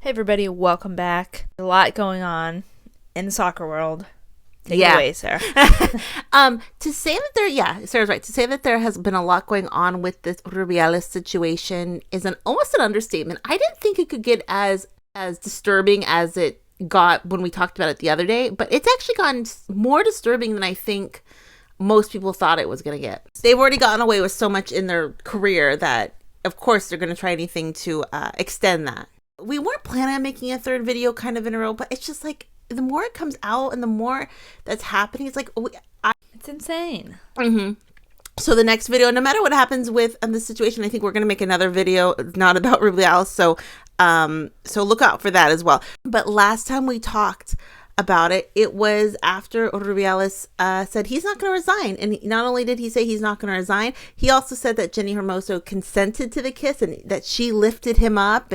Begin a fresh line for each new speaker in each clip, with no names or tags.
Hey everybody, welcome back. A lot going on in the soccer world. Take it
Yeah.
away, Sarah.
To say that Sarah's right. To say that there has been a lot going on with this Rubiales situation is almost an understatement. I didn't think it could get as disturbing as it got when we talked about it the other day, but it's actually gotten more disturbing than I think most people thought it was going to get. They've already gotten away with so much in their career that, of course, they're going to try anything to extend that. We weren't planning on making a third video kind of in a row, but it's just like the more it comes out and the more that's happening, it's like
It's insane.
So the next video, no matter what happens with this situation, I think we're going to make another video not about Rubiales. So look out for that as well. But last time we talked about it, it was after Rubiales said he's not going to resign. And not only did he say he's not going to resign, he also said that Jenni Hermoso consented to the kiss and that she lifted him up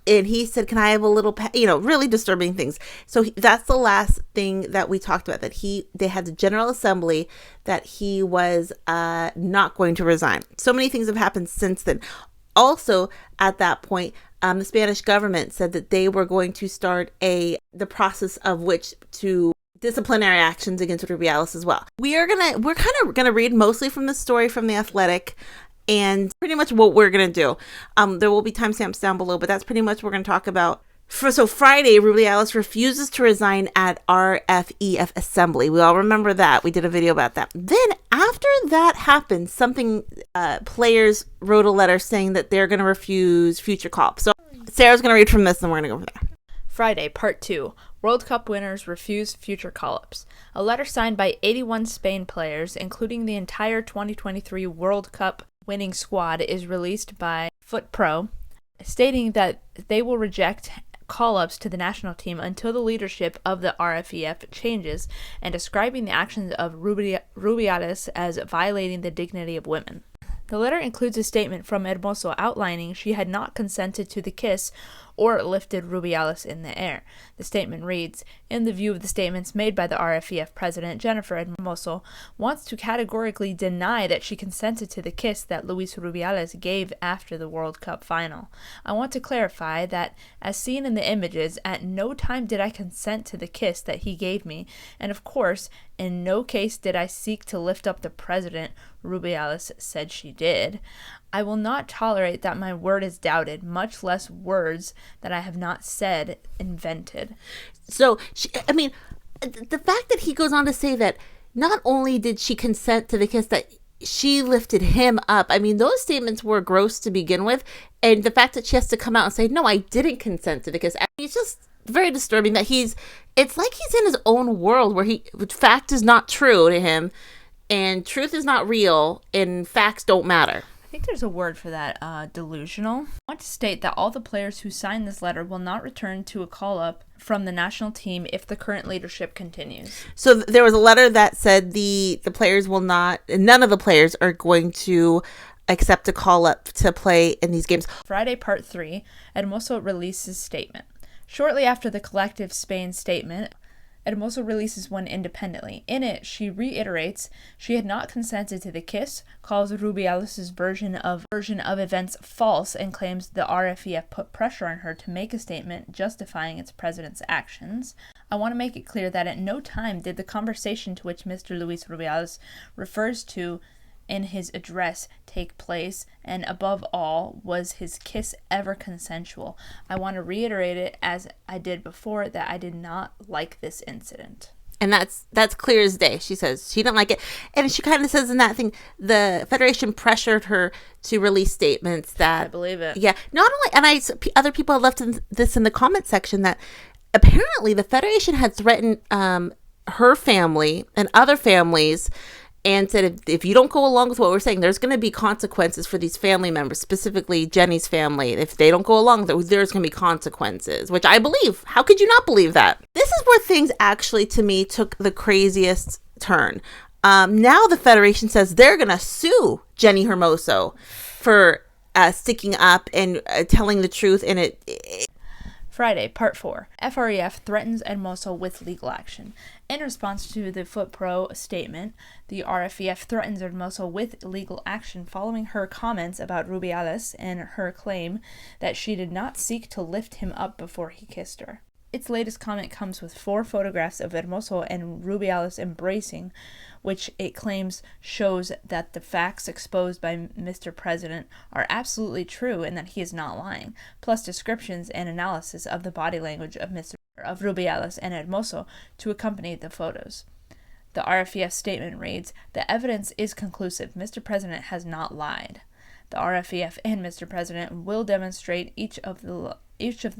and he said, can I have a little, really disturbing things. So that's the last thing that we talked about, that they had the General Assembly, that he was not going to resign. So many things have happened since then. Also, at that point, the Spanish government said that they were going to start the process of which to disciplinary actions against Rubiales as well. We're kind of gonna read mostly from the story from The Athletic. And pretty much what we're going to do. There will be timestamps down below, but that's pretty much what we're going to talk about. So Friday, Rubiales refuses to resign at RFEF Assembly. We all remember that. We did a video about that. Then after that happened, players wrote a letter saying that they're going to refuse future call-ups. So Sarah's going to read from this and we're going to go from there.
Friday, Part 2. World Cup winners refuse future call-ups. A letter signed by 81 Spain players, including the entire 2023 World Cup winning squad, is released by FUTPRO, stating that they will reject call-ups to the national team until the leadership of the RFEF changes, and describing the actions of Rubiales as violating the dignity of women. The letter includes a statement from Hermoso outlining she had not consented to the kiss or lifted Rubiales in the air. The statement reads, in the view of the statements made by the RFEF president, Jennifer Hermoso wants to categorically deny that she consented to the kiss that Luis Rubiales gave after the World Cup final. I want to clarify that, as seen in the images, at no time did I consent to the kiss that he gave me, and of course, in no case did I seek to lift up the president, Rubiales said she did. I will not tolerate that my word is doubted, much less words that I have not said invented.
So, the fact that he goes on to say that not only did she consent to the kiss, that she lifted him up. I mean, those statements were gross to begin with. And the fact that she has to come out and say, no, I didn't consent to the kiss. It's just very disturbing that it's like he's in his own world where fact is not true to him and truth is not real and facts don't matter.
I think there's a word for that, delusional. I want to state that all the players who signed this letter will not return to a call-up from the national team if the current leadership continues.
So there was a letter that said the players will not, none of the players are going to accept a call-up to play in these games.
Friday, Part 3, Hermoso releases statement. Shortly after the collective Spain statement, Hermoso releases one independently. In it, she reiterates she had not consented to the kiss, calls Rubiales' version of events false, and claims the RFEF put pressure on her to make a statement justifying its president's actions. I want to make it clear that at no time did the conversation to which Mr. Luis Rubiales refers to in his address take place, and above all, was his kiss ever consensual. I want to reiterate it, as I did before, that I did not like this incident.
And that's clear as day. She says she didn't like it. And she kind of says in that thing, the Federation pressured her to release statements that...
I believe it.
Yeah. Not only... And other people have left this in the comment section that apparently the Federation had threatened her family and other families and said, if you don't go along with what we're saying, there's going to be consequences for these family members, specifically Jenni's family. If they don't go along, there's going to be consequences, which I believe. How could you not believe that? This is where things actually, to me, took the craziest turn. Now the Federation says they're going to sue Jenni Hermoso for sticking up and telling the truth. And
Friday, Part 4. FREF threatens Hermoso with legal action. In response to the FUTPRO statement, the RFEF threatens Hermoso with legal action following her comments about Rubiales and her claim that she did not seek to lift him up before he kissed her. Its latest comment comes with 4 photographs of Hermoso and Rubiales embracing, which it claims shows that the facts exposed by Mr. President are absolutely true and that he is not lying, plus descriptions and analysis of the body language of Rubiales and Hermoso to accompany the photos. The RFEF statement reads, "The evidence is conclusive. Mr. President has not lied. The RFEF and Mr. President will demonstrate each of the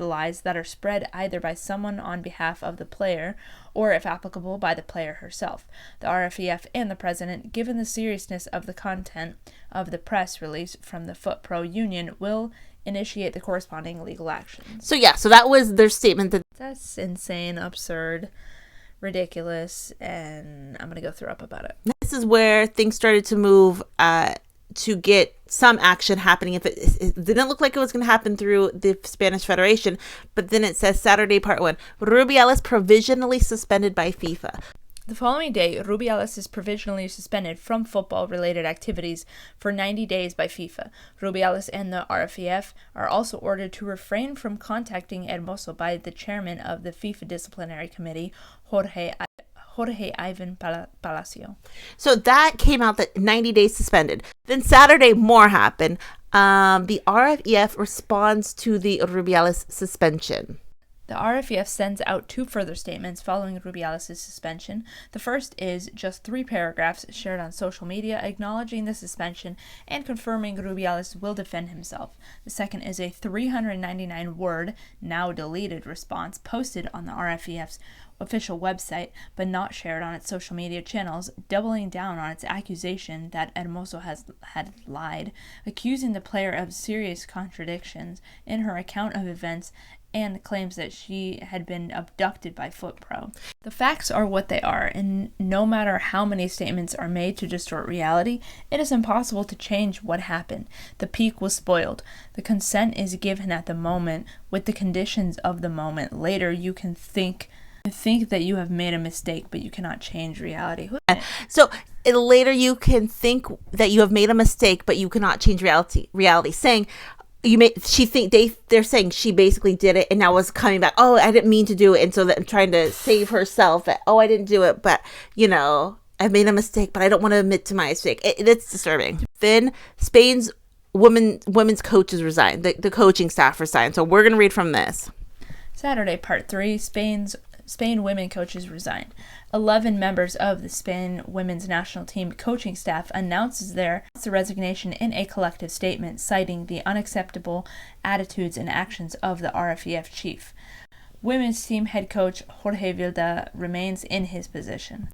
lies that are spread either by someone on behalf of the player or, if applicable, by the player herself. The RFEF and the President, given the seriousness of the content of the press release from the FUTPRO union, will initiate the corresponding legal actions."
So that was their statement.
That's insane, absurd, ridiculous, and I'm going to go throw up about it.
This is where things started to move to get some action happening. If it didn't look like it was going to happen through the Spanish Federation, but then it says Saturday, Part 1, Rubiales provisionally suspended by FIFA.
The following day, Rubiales is provisionally suspended from football-related activities for 90 days by FIFA. Rubiales and the RFEF are also ordered to refrain from contacting Hermoso by the chairman of the FIFA Disciplinary Committee, Jorge Ivan Palacio.
So that came out that 90 days suspended. Then Saturday, more happened. The RFEF responds to the Rubiales suspension.
The RFEF sends out 2 further statements following Rubiales' suspension. The first is just 3 paragraphs shared on social media acknowledging the suspension and confirming Rubiales will defend himself. The second is a 399-word, now deleted response posted on the RFEF's official website, but not shared on its social media channels, doubling down on its accusation that Hermoso had lied, accusing the player of serious contradictions in her account of events, and claims that she had been abducted by FUTPRO. The facts are what they are, and no matter how many statements are made to distort reality, it is impossible to change what happened. The peak was spoiled. The consent is given at the moment with the conditions of the moment. Later, you can think that you have made a mistake, but you cannot change reality.
So later you can think that you have made a mistake, but you cannot change reality. Saying they're saying she basically did it and now was coming back. Oh, I didn't mean to do it. And so that I'm trying to save herself that, oh, I didn't do it, but I've made a mistake, but I don't want to admit to my mistake. It's disturbing. Then Spain's women's coaches resigned. The coaching staff resigned. So we're going to read from this.
Saturday, Part 3, Spain women coaches resigned. 11 members of the Spain women's national team coaching staff announces their resignation in a collective statement, citing the unacceptable attitudes and actions of the RFEF chief. Women's team head coach Jorge VIlda remains in his position.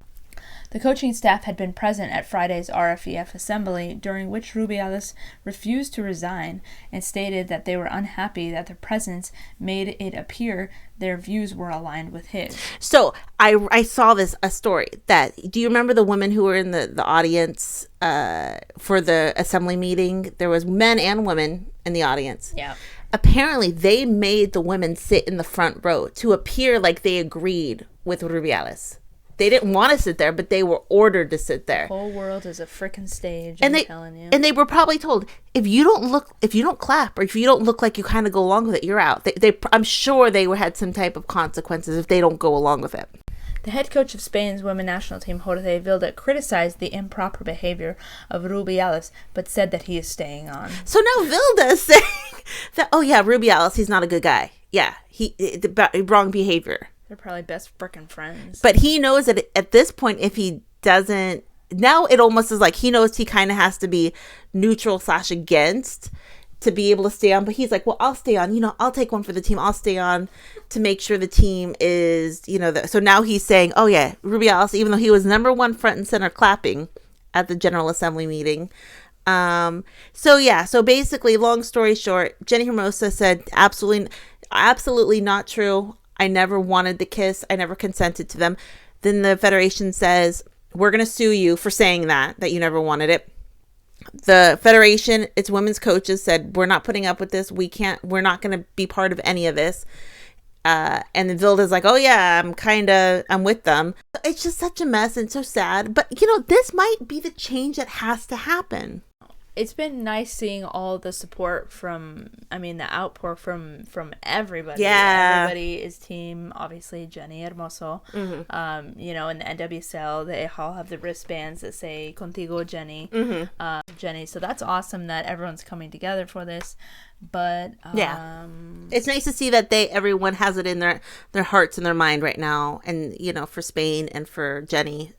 The coaching staff had been present at Friday's RFEF assembly, during which Rubiales refused to resign and stated that they were unhappy that their presence made it appear their views were aligned with his. So I saw a story that, do you remember the women who were in the audience for the assembly meeting? There was men and women in the audience. Yeah.
Apparently, they made the women sit in the front row to appear like they agreed with Rubiales. They didn't want to sit there, but they were ordered to sit there.
The whole world is a freaking stage,
I'm telling you. And they were probably told, if you don't clap, or if you don't look like you kind of go along with it, you're out. I'm sure they had some type of consequences if they don't go along with it.
The head coach of Spain's women's national team, Jorge VIlda, criticized the improper behavior of Rubiales, but said that he is staying on.
So now VIlda is saying that, oh yeah, Rubiales, he's not a good guy. Yeah, wrong behavior.
They're probably best frickin' friends.
But he knows that at this point, if he doesn't, now it almost is like he knows he kind of has to be neutral / against to be able to stay on. But he's like, well, I'll stay on. I'll take one for the team. I'll stay on to make sure the team is, so now he's saying, oh yeah, Rubiales, even though he was number 1 front and center clapping at the General Assembly meeting. So basically, long story short, Jenni Hermoso said, absolutely not true. I never wanted the kiss. I never consented to them. Then the federation says, we're going to sue you for saying that you never wanted it. The federation, its women's coaches said, we're not putting up with this. We're not going to be part of any of this. And then VIlda's like, oh yeah, I'm with them. It's just such a mess and so sad. But, this might be the change that has to happen.
It's been nice seeing all the support the outpour from everybody.
Yeah.
Everybody is team, obviously, Jenni Hermoso. Mm-hmm. In the NWSL, they all have the wristbands that say Contigo Jenni. Mm-hmm. Jenni. So that's awesome that everyone's coming together for this. But
it's nice to see that everyone has it in their hearts and their mind right now. And, for Spain and for Jenni.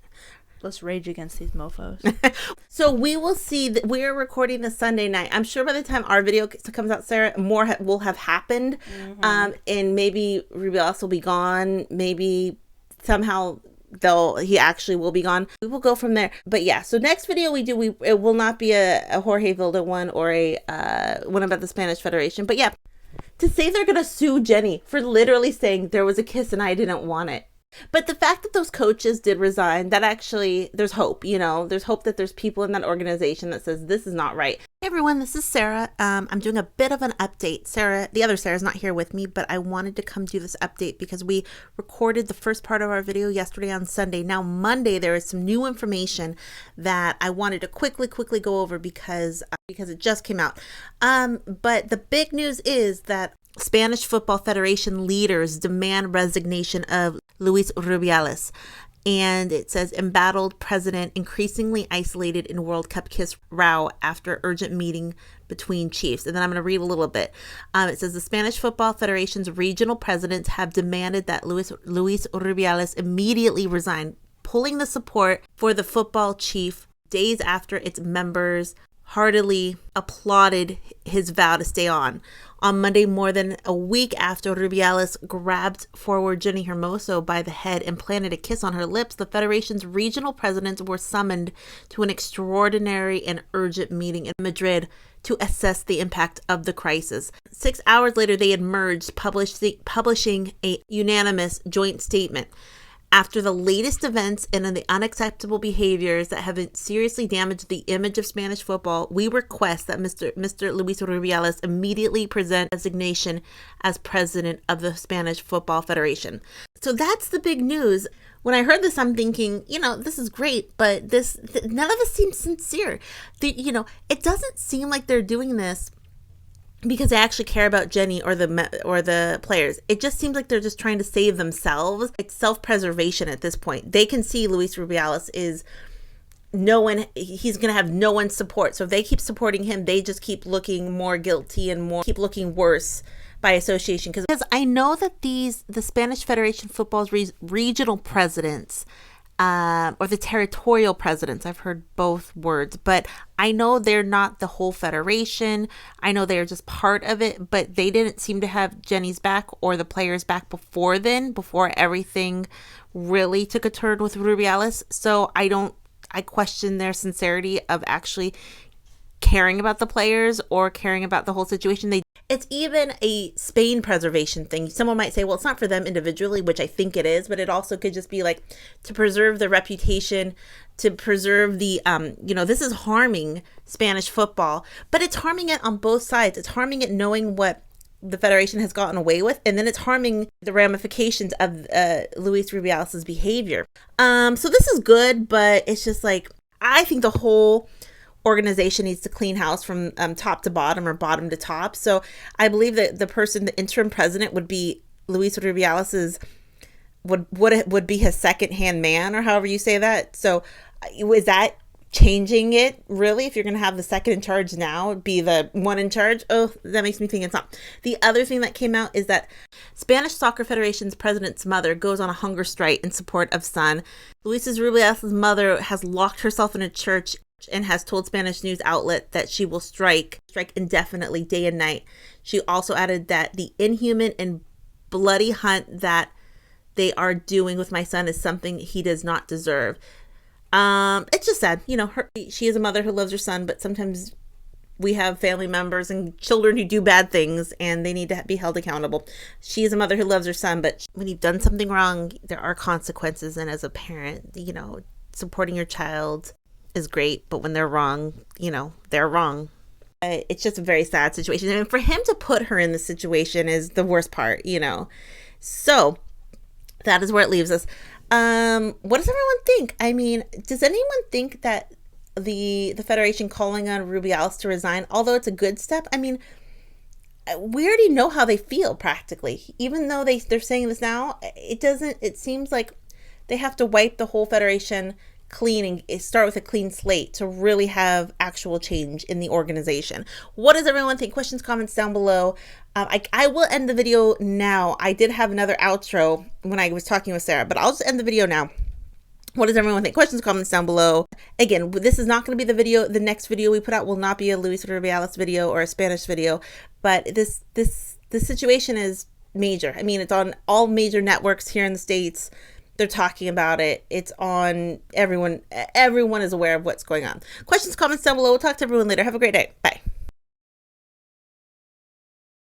Let's rage against these mofos.
So we will see that we're recording this Sunday night. I'm sure by the time our video comes out, Sarah, more will have happened. Mm-hmm. And maybe Rubiales will be gone. Maybe somehow he actually will be gone. We will go from there. But yeah, so next video it will not be a Jorge VIlda one or a one about the Spanish Federation. But yeah, to say they're going to sue Jenni for literally saying there was a kiss and I didn't want it. But the fact that those coaches did resign, that actually, there's hope, there's hope that there's people in that organization that says this is not right. Hey everyone, this is Sarah. I'm doing a bit of an update. The other Sarah's not here with me, but I wanted to come do this update because we recorded the first part of our video yesterday on Sunday. Now Monday, there is some new information that I wanted to quickly go over because it just came out. But the big news is that Spanish Football Federation leaders demand resignation of Luis Rubiales. And it says, embattled president increasingly isolated in World Cup kiss row after urgent meeting between chiefs. And then I'm going to read a little bit. It says, the Spanish Football Federation's regional presidents have demanded that Luis Rubiales immediately resign, pulling the support for the football chief days after its members heartily applauded his vow to stay on. On Monday, more than a week after Rubiales grabbed forward Jenni Hermoso by the head and planted a kiss on her lips, the Federation's regional presidents were summoned to an extraordinary and urgent meeting in Madrid to assess the impact of the crisis. 6 hours later, they emerged, publishing a unanimous joint statement. After the latest events and the unacceptable behaviors that have seriously damaged the image of Spanish football, we request that Mr. Luis Rubiales immediately present resignation as president of the Spanish Football Federation. So that's the big news. When I heard this, I'm thinking, this is great, but none of this seems sincere. It doesn't seem like they're doing this because they actually care about Jenni or the players. It just seems like they're just trying to save themselves. It's self-preservation at this point. They can see Luis Rubiales is he's going to have no one's support. So if they keep supporting him, they just keep looking more guilty and keep looking worse by association. Because I know that the Spanish Federation Football's regional presidents, or the territorial presidents, I've heard both words, but I know they're not the whole federation. I know they're just part of it, but they didn't seem to have Jenni's back or the players' back before everything really took a turn with Rubiales. So I question their sincerity of actually caring about the players or caring about the whole situation. It's even a Spain preservation thing. Someone might say, well, it's not for them individually, which I think it is, but it also could just be like to preserve the reputation, to preserve the, this is harming Spanish football, but it's harming it on both sides. It's harming it knowing what the Federation has gotten away with, and then it's harming the ramifications of Luis Rubiales' behavior. So this is good, but it's just like, I think the whole organization needs to clean house from top to bottom or bottom to top. So I believe that the interim president would be Luis Rubiales's would be his second hand man, or however you say that. So is that changing it really? If you're going to have the second in charge now be the one in charge, that makes me think it's not. The other thing that came out is that Spanish Soccer Federation's president's mother goes on a hunger strike in support of son. Luis Rubiales' mother has locked herself in a church and has told Spanish news outlet that she will strike indefinitely, day and night. She also added that the inhuman and bloody hunt that they are doing with my son is something he does not deserve. It's just sad. She is a mother who loves her son, but sometimes we have family members and children who do bad things and they need to be held accountable. She is a mother who loves her son, but when you've done something wrong, there are consequences. And as a parent, supporting your child is great, but when they're wrong, they're wrong. It's just a very sad situation. And for him to put her in this situation is the worst part, So that is where it leaves us. What does everyone think? I mean, does anyone think that the federation calling on Rubiales to resign, although it's a good step, I mean, we already know how they feel practically. Even though they're saying this now, it seems like they have to wipe the whole federation clean and start with a clean slate to really have actual change in the organization. What does everyone think? Questions, comments down below. I will end the video now. I did have another outro when I was talking with Sara, but I'll just end the video now. What does everyone think? Questions, comments down below. Again, this is not going to be the video. The next video we put out will not be a Luis Rubiales video or a Spanish video, but this situation is major. I mean, it's on all major networks here in the States. They're talking about it. It's on everyone. Everyone is aware of what's going on. Questions, comments down below. We'll talk to everyone later. Have a great day. Bye.